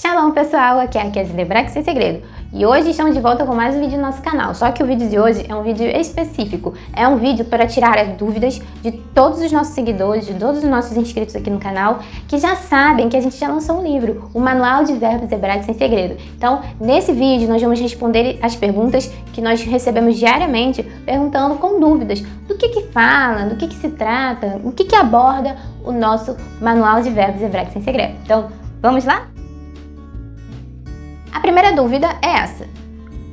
Shalom pessoal, aqui é a Kézia de Hebraico Sem Segredo e hoje estamos de volta com mais um vídeo no nosso canal, só que o vídeo de hoje é um vídeo específico, é um vídeo para tirar as dúvidas de todos os nossos seguidores, de todos os nossos inscritos aqui no canal, que já sabem que a gente já lançou um livro, o Manual de Verbos Hebraicos Sem Segredo. Então, nesse vídeo nós vamos responder as perguntas que nós recebemos diariamente, perguntando com dúvidas do que fala, do que se trata, o que aborda o nosso Manual de Verbos Hebraicos Sem Segredo. Então, vamos lá? A primeira dúvida é essa: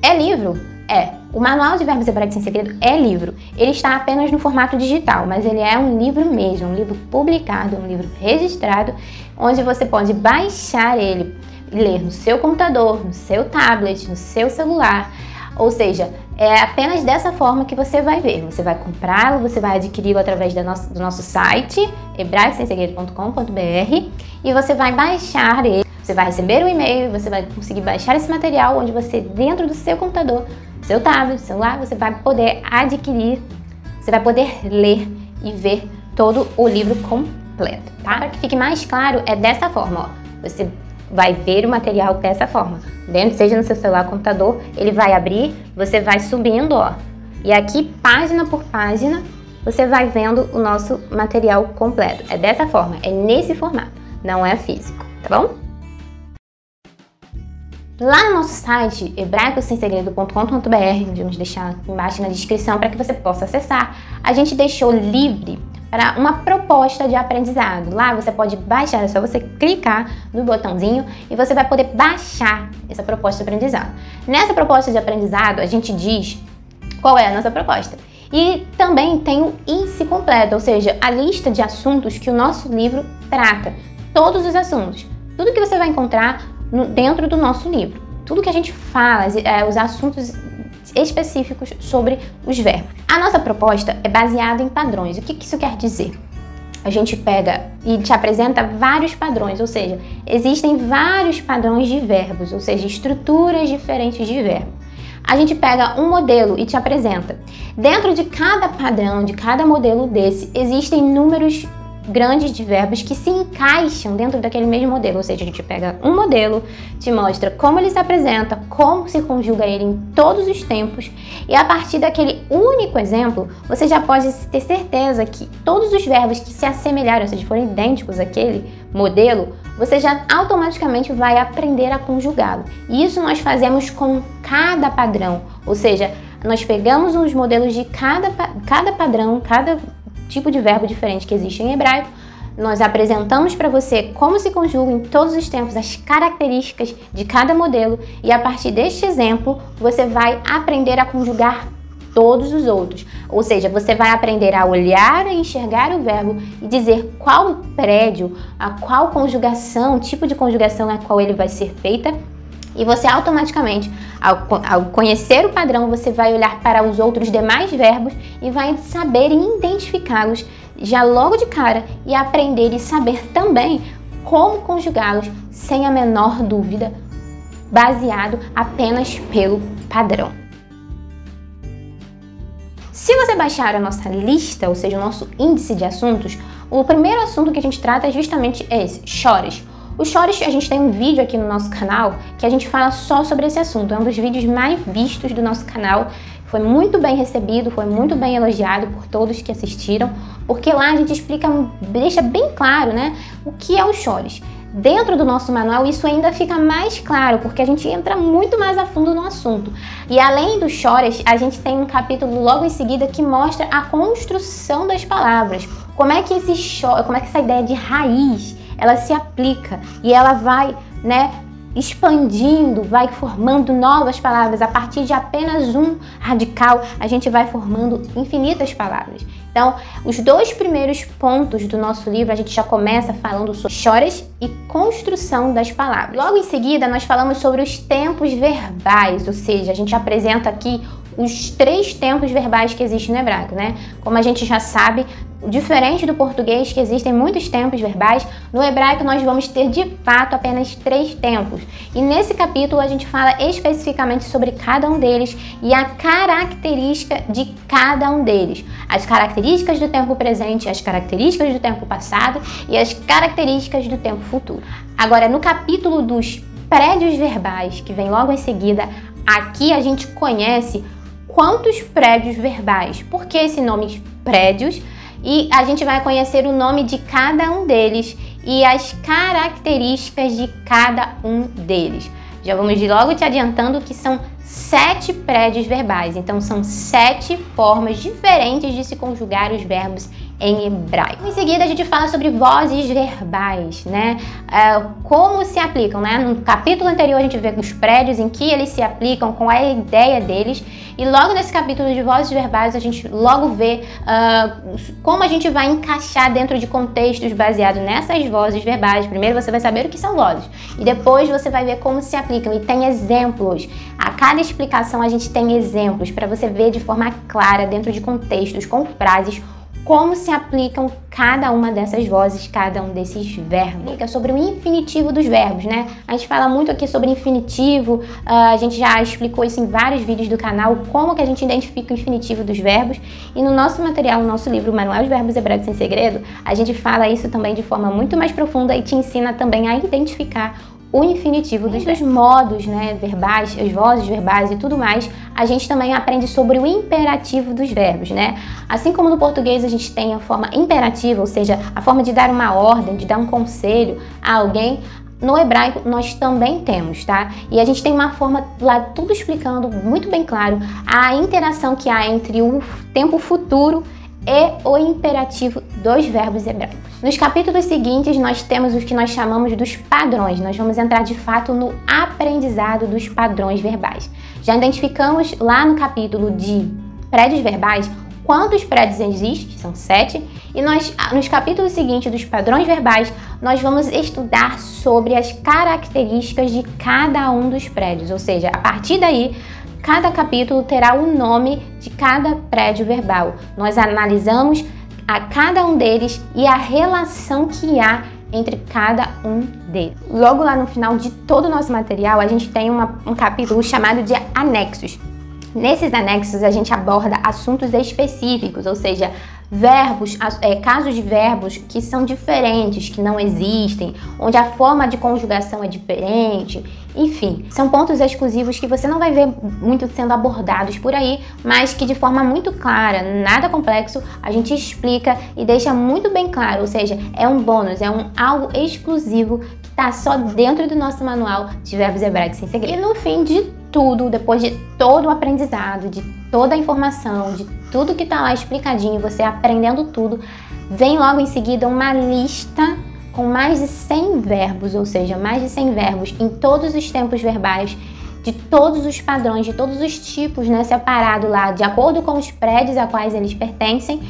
é livro? É. O Manual de Verbos Hebraicos Sem Segredo é livro. Ele está apenas no formato digital, mas ele é um livro mesmo, um livro publicado, um livro registrado, onde você pode baixar ele e ler no seu computador, no seu tablet, no seu celular. Ou seja, é apenas dessa forma que você vai ver. Você vai comprá-lo, você vai adquiri-lo através do nosso site, hebraicosemsegredo.com.br, e você vai baixar ele. Você vai receber um e-mail, você vai conseguir baixar esse material, onde você, dentro do seu computador, seu tablet, celular, você vai poder adquirir, você vai poder ler e ver todo o livro completo, tá? Para que fique mais claro, é dessa forma, ó. Você vai ver o material dessa forma, dentro, seja no seu celular ou computador, ele vai abrir, você vai subindo, ó, e aqui, página por página, você vai vendo o nosso material completo. É dessa forma, é nesse formato, não é físico, tá bom? Lá no nosso site, hebraicosemsegredo.com.br, onde vamos deixar aqui embaixo na descrição para que você possa acessar, a gente deixou livre para uma proposta de aprendizado. Lá você pode baixar, é só você clicar no botãozinho e você vai poder baixar essa proposta de aprendizado. Nessa proposta de aprendizado, a gente diz qual é a nossa proposta. E também tem o índice completo, ou seja, a lista de assuntos que o nosso livro trata. Todos os assuntos. Tudo que você vai encontrar dentro do nosso livro. Tudo que a gente fala, os assuntos específicos sobre os verbos. A nossa proposta é baseada em padrões. O que isso quer dizer? A gente pega e te apresenta vários padrões, ou seja, existem vários padrões de verbos, ou seja, estruturas diferentes de verbo. A gente pega um modelo e te apresenta. Dentro de cada padrão, de cada modelo desse, existem números grandes de verbos que se encaixam dentro daquele mesmo modelo, ou seja, a gente pega um modelo, te mostra como ele se apresenta, como se conjuga ele em todos os tempos, e a partir daquele único exemplo, você já pode ter certeza que todos os verbos que se assemelharem, ou seja, forem idênticos àquele modelo, você já automaticamente vai aprender a conjugá-lo. E isso nós fazemos com cada padrão, ou seja, nós pegamos os modelos de cada padrão, cada tipo de verbo diferente que existe em hebraico, nós apresentamos para você como se conjuga em todos os tempos as características de cada modelo, e a partir deste exemplo você vai aprender a conjugar todos os outros. Ou seja, você vai aprender a olhar e enxergar o verbo e dizer qual prédio, a qual conjugação, tipo de conjugação a qual ele vai ser feita. E você automaticamente, ao conhecer o padrão, você vai olhar para os outros demais verbos e vai saber identificá-los já logo de cara e aprender e saber também como conjugá-los sem a menor dúvida, baseado apenas pelo padrão. Se você baixar a nossa lista, ou seja, o nosso índice de assuntos, o primeiro assunto que a gente trata é justamente esse, chores. Os chores, a gente tem um vídeo aqui no nosso canal que a gente fala só sobre esse assunto. É um dos vídeos mais vistos do nosso canal. Foi muito bem recebido, foi muito bem elogiado por todos que assistiram, porque lá a gente explica, deixa bem claro, né, o que é os chores. Dentro do nosso manual isso ainda fica mais claro, porque a gente entra muito mais a fundo no assunto. E além dos chores, a gente tem um capítulo logo em seguida que mostra a construção das palavras. Como é que essa ideia de raiz ela se aplica e ela vai, né, expandindo, vai formando novas palavras. A partir de apenas um radical, a gente vai formando infinitas palavras. Então, os dois primeiros pontos do nosso livro, a gente já começa falando sobre chores e construção das palavras. Logo em seguida, nós falamos sobre os tempos verbais, ou seja, a gente apresenta aqui os 3 tempos verbais que existem no hebraico, né? Como a gente já sabe, diferente do português, que existem muitos tempos verbais, no hebraico nós vamos ter de fato apenas 3 tempos. E nesse capítulo a gente fala especificamente sobre cada um deles e a característica de cada um deles. As características do tempo presente, as características do tempo passado e as características do tempo futuro. Agora, no capítulo dos prédios verbais, que vem logo em seguida, aqui a gente conhece quantos prédios verbais. Por que esse nome prédios? E a gente vai conhecer o nome de cada um deles e as características de cada um deles. Já vamos logo te adiantando que são 7 prédios verbais, então são 7 formas diferentes de se conjugar os verbos em hebraico. Em seguida a gente fala sobre vozes verbais, né? Como se aplicam, né? No capítulo anterior a gente vê os prédios, em que eles se aplicam, qual é a ideia deles, e logo nesse capítulo de vozes verbais a gente logo vê como a gente vai encaixar dentro de contextos baseados nessas vozes verbais. Primeiro você vai saber o que são vozes e depois você vai ver como se aplicam, e tem exemplos. A cada explicação a gente tem exemplos para você ver de forma clara, dentro de contextos, com frases, como se aplicam cada uma dessas vozes, cada um desses verbos. É sobre o infinitivo dos verbos, né? A gente fala muito aqui sobre infinitivo, a gente já explicou isso em vários vídeos do canal, como que a gente identifica o infinitivo dos verbos. E no nosso material, no nosso livro Manual de Verbos Hebraicos Sem Segredo, a gente fala isso também de forma muito mais profunda e te ensina também a identificar o infinitivo dos modos, né, verbais, as vozes verbais e tudo mais. A gente também aprende sobre o imperativo dos verbos, né? Assim como no português a gente tem a forma imperativa, ou seja, a forma de dar uma ordem, de dar um conselho a alguém, no hebraico nós também temos, tá? E a gente tem uma forma lá, tudo explicando muito bem claro a interação que há entre o tempo futuro e o imperativo dos verbos hebraicos. Nos capítulos seguintes nós temos os que nós chamamos dos padrões. Nós vamos entrar de fato no aprendizado dos padrões verbais. Já identificamos lá no capítulo de prédios verbais quantos prédios existem, que são 7, e nos capítulos seguintes dos padrões verbais nós vamos estudar sobre as características de cada um dos prédios, ou seja, a partir daí cada capítulo terá o nome de cada prédio verbal. Nós analisamos a cada um deles e a relação que há entre cada um deles. Logo lá no final de todo o nosso material, a gente tem um capítulo chamado de anexos. Nesses anexos a gente aborda assuntos específicos, ou seja, verbos, casos de verbos que são diferentes, que não existem, onde a forma de conjugação é diferente, enfim, são pontos exclusivos que você não vai ver muito sendo abordados por aí, mas que de forma muito clara, nada complexo, a gente explica e deixa muito bem claro, ou seja, é um bônus, algo exclusivo que está só dentro do nosso manual de verbos hebraicos sem segredo. E no fim de tudo, depois de todo o aprendizado, de toda a informação, de tudo que está lá explicadinho, você aprendendo tudo, vem logo em seguida uma lista com mais de 100 verbos, ou seja, mais de 100 verbos em todos os tempos verbais, de todos os padrões, de todos os tipos, né, separado lá, de acordo com os prédios a quais eles pertencem,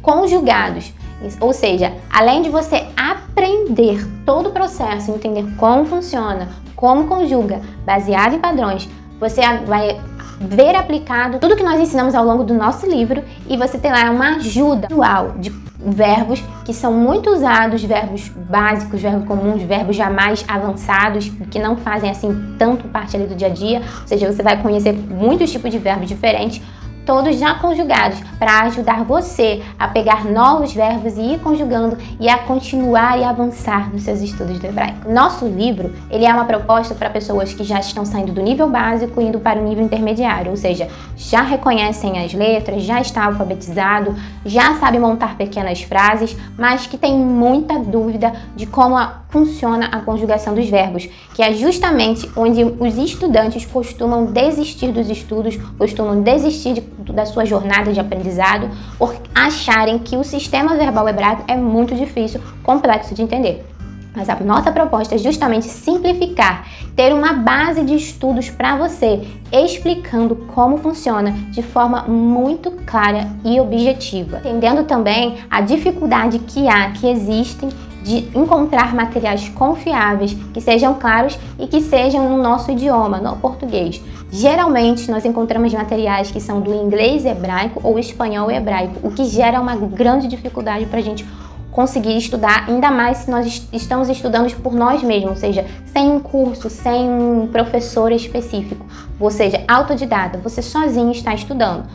conjugados. Ou seja, além de você aprender todo o processo, entender como funciona, como conjuga, baseado em padrões, você vai ver aplicado tudo que nós ensinamos ao longo do nosso livro e você tem lá uma ajuda manual de verbos que são muito usados, verbos básicos, verbos comuns, verbos jamais avançados, que não fazem assim tanto parte ali do dia a dia, ou seja, você vai conhecer muitos tipos de verbos diferentes, todos já conjugados, para ajudar você a pegar novos verbos e ir conjugando e a continuar e avançar nos seus estudos do hebraico. Nosso livro, ele é uma proposta para pessoas que já estão saindo do nível básico e indo para o nível intermediário, ou seja, já reconhecem as letras, já está alfabetizado, já sabe montar pequenas frases, mas que tem muita dúvida de como funciona a conjugação dos verbos, que é justamente onde os estudantes costumam desistir dos estudos, costumam desistir da sua jornada de aprendizado por acharem que o sistema verbal hebraico é muito difícil, complexo de entender. Mas a nossa proposta é justamente simplificar, ter uma base de estudos para você, explicando como funciona de forma muito clara e objetiva. Entendendo também a dificuldade que existem de encontrar materiais confiáveis, que sejam claros e que sejam no nosso idioma, no português. Geralmente, nós encontramos materiais que são do inglês hebraico ou espanhol hebraico, o que gera uma grande dificuldade para a gente conseguir estudar, ainda mais se nós estamos estudando por nós mesmos, ou seja, sem um curso, sem um professor específico, ou seja, autodidata, você sozinho está estudando.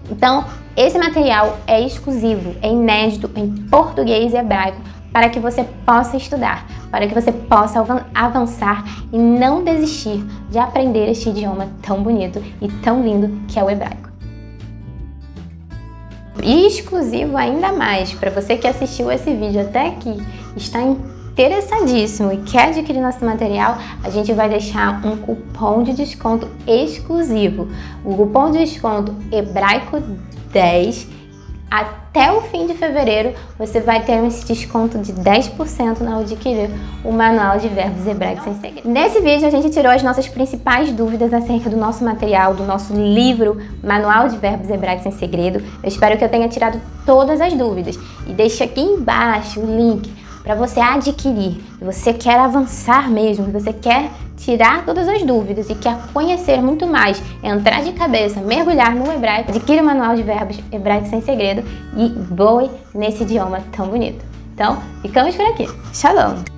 Então, esse material é exclusivo, é inédito em português e hebraico, para que você possa estudar, para que você possa avançar e não desistir de aprender este idioma tão bonito e tão lindo que é o hebraico. E exclusivo ainda mais, para você que assistiu esse vídeo até aqui, está interessadíssimo e quer adquirir nosso material, a gente vai deixar um cupom de desconto exclusivo. O cupom de desconto Hebraico10. Até o fim de fevereiro, você vai ter esse desconto de 10% ao adquirir o Manual de Verbos Hebraicos Sem Segredo. Nesse vídeo, a gente tirou as nossas principais dúvidas acerca do nosso material, do nosso livro Manual de Verbos Hebraicos Sem Segredo. Eu espero que eu tenha tirado todas as dúvidas. E deixa aqui embaixo o link para você adquirir. Se você quer avançar mesmo, se você quer tirar todas as dúvidas e quer conhecer muito mais, entrar de cabeça, mergulhar no hebraico, adquira o Manual de Verbos Hebraicos Sem Segredo e voe nesse idioma tão bonito. Então, ficamos por aqui. Shalom!